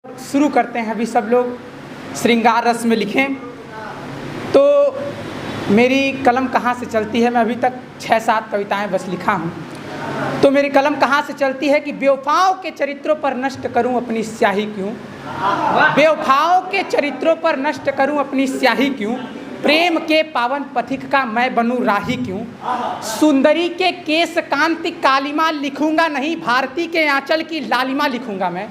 शुरू करते हैं। अभी सब लोग श्रृंगार रस में लिखें। तो मेरी कलम कहाँ से चलती है, मैं अभी तक 6-7 कविताएं बस लिखा हूँ। तो मेरी कलम कहाँ से चलती है कि बेवफाओं के चरित्रों पर नष्ट करूँ अपनी स्याही क्यों, बेवफाओं के चरित्रों पर नष्ट करूँ अपनी स्याही क्यों, प्रेम के पावन पथिक का मैं बनूं राही क्यों, सुंदरी के केस कांति कालिमा लिखूंगा नहीं, भारती के आंचल की लालिमा लिखूंगा मैं,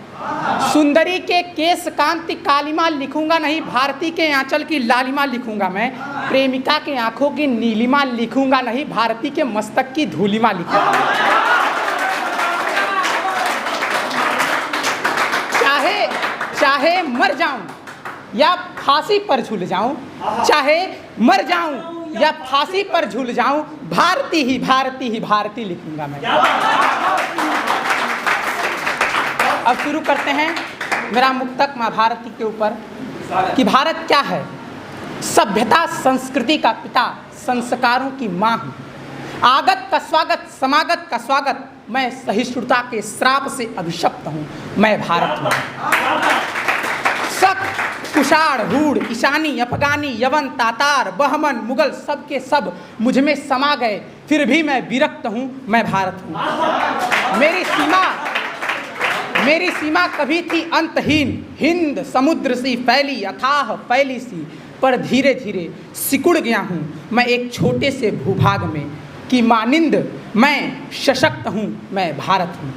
सुंदरी के केस कांति कालिमा लिखूंगा नहीं, भारती के आंचल की लालिमा लिखूंगा मैं, प्रेमिका के आंखों की नीलिमा लिखूंगा नहीं, भारती के मस्तक की धूलिमा लिखूंगा। चाहे मर जाऊं या फांसी पर झूल जाऊं, चाहे मर जाऊं या फांसी पर झूल जाऊं, भारती ही भारती ही भारती लिखूंगा मैं। अब शुरू करते हैं मेरा मुक्तक माँ भारती के ऊपर कि भारत क्या है। सभ्यता संस्कृति का पिता, संस्कारों की माँ हूँ, आगत का स्वागत समागत का स्वागत, मैं सहिष्णुता के श्राप से अभिशप्त हूँ, मैं भारत हूँ। शक कुषाण हूड़ ईशानी अफगानी यवन तातार बहमन मुगल सबके सब मुझ में समा गए, फिर भी मैं विरक्त हूँ, मैं भारत हूँ। मेरी सीमा कभी थी अंतहीन, हिंद समुद्र सी फैली अथाह फैली सी, पर धीरे धीरे सिकुड़ गया हूँ मैं एक छोटे से भूभाग में, कि मानिंद मैं सशक्त हूँ, मैं भारत हूँ।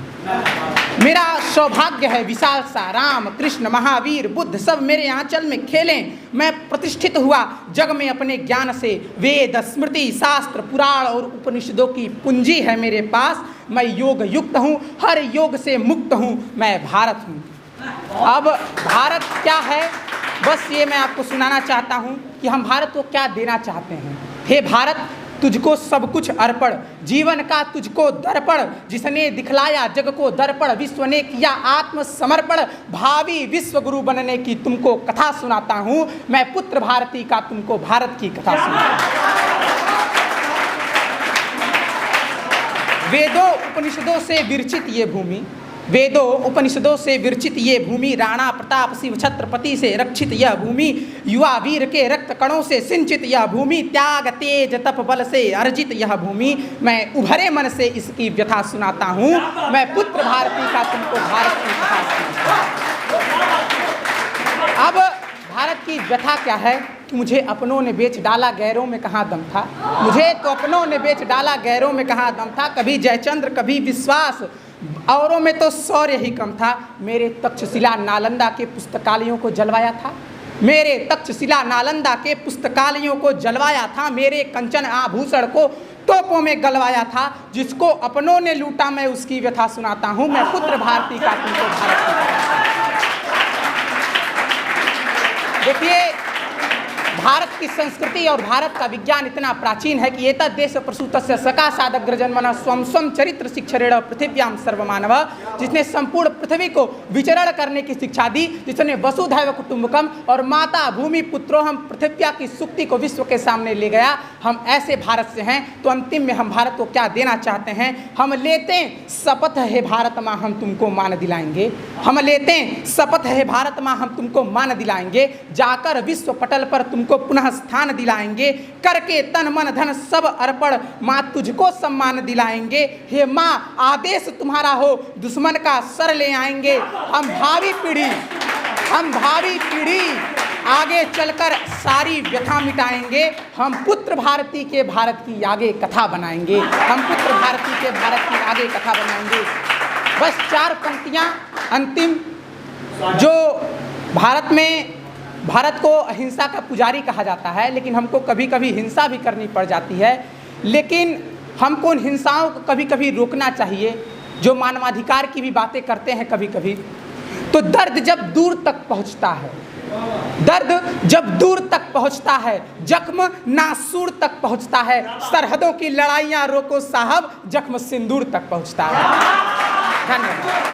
मेरा सौभाग्य है विशाल सा, राम कृष्ण महावीर बुद्ध सब मेरे आंचल में खेलें, मैं प्रतिष्ठित हुआ जग में अपने ज्ञान से, वेद स्मृति शास्त्र पुराण और उपनिषदों की पूंजी है मेरे पास, मैं योग युक्त हूँ, हर योग से मुक्त हूँ, मैं भारत हूँ। अब भारत क्या है, बस ये मैं आपको सुनाना चाहता हूँ कि हम भारत को क्या देना चाहते हैं। हे भारत, तुझको सब कुछ अर्पण, जीवन का तुझको दर्पण, जिसने दिखलाया जग को दर्पण, विश्व ने किया आत्मसमर्पण, भावी विश्व गुरु बनने की तुमको कथा सुनाता हूँ, मैं पुत्र भारती का तुमको भारत की कथा सुनाता हूँ। वेदों उपनिषदों से विरचित ये भूमि, वेदों उपनिषदों से विरचित ये भूमि, राणा प्रताप शिव छत्रपति से रक्षित यह भूमि, युवा वीर के रक्त कणों से सिंचित यह भूमि, त्याग तेज तप बल से अर्जित यह भूमि, मैं उभरे मन से इसकी व्यथा सुनाता हूँ, मैं पुत्र भारती का तुमको भारत की कथा सुनाता हूँ। अब भारत की व्यथा क्या है कि मुझे अपनों ने बेच डाला गैरों में कहाँ दम था, मुझे तो अपनों ने बेच डाला गैरों में कहाँ दम था, कभी जयचंद्र कभी विश्वास, औरों में तो शौर्य ही कम था, मेरे तक्षशिला नालंदा के पुस्तकालयों को जलवाया था, मेरे तक्षशिला नालंदा के पुस्तकालयों को जलवाया था, मेरे कंचन आभूषण को तोपों में गलवाया था, जिसको अपनों ने लूटा मैं उसकी व्यथा सुनाता हूँ, मैं पुत्र भारती का तुमको भारत की। देखिए, भारत की संस्कृति और भारत का विज्ञान इतना प्राचीन है कि एतद् देश प्रसूतस्य सकाशादग्रजन्मनः स्वं स्वं चरित्र शिक्षरेण पृथिव्यां सर्वमानव, जिसने संपूर्ण पृथ्वी को विचरण करने की शिक्षा दी, जिसने वसुधैव कुटुंबकम और माता भूमि पुत्रो हम पृथिव्या की सूक्ति को विश्व के सामने ले गया। हम ऐसे भारत से हैं, तो अंतिम में हम भारत को क्या देना चाहते हैं, हम लेते हैं शपथ है भारत माँ हम तुमको मान दिलाएंगे, हम लेते हैं शपथ है भारत माँ हम तुमको मान दिलाएंगे, जाकर विश्व पटल पर तुमको पुनः स्थान दिलाएंगे, करके तन मन धन सब अर्पण माँ तुझको सम्मान दिलाएंगे, हे माँ आदेश तुम्हारा हो दुश्मन का सर ले आएंगे, हम भावी पीढ़ी आगे चलकर सारी व्यथा मिटाएंगे, हम पुत्र भारती के भारत की आगे कथा बनाएंगे, हम पुत्र भारती के भारत की आगे कथा बनाएंगे। बस 4 पंक्तियां अंतिम। जो भारत को अहिंसा का पुजारी कहा जाता है, लेकिन हमको कभी कभी हिंसा भी करनी पड़ जाती है, लेकिन हमको उन हिंसाओं को कभी कभी रोकना चाहिए, जो मानवाधिकार की भी बातें करते हैं कभी कभी। तो दर्द जब दूर तक पहुंचता है, दर्द जब दूर तक पहुंचता है, जख्म नासूर तक पहुंचता है, सरहदों की लड़ाइयां रोको साहब, जख्म सिंदूर तक पहुंचता है। धन्यवाद।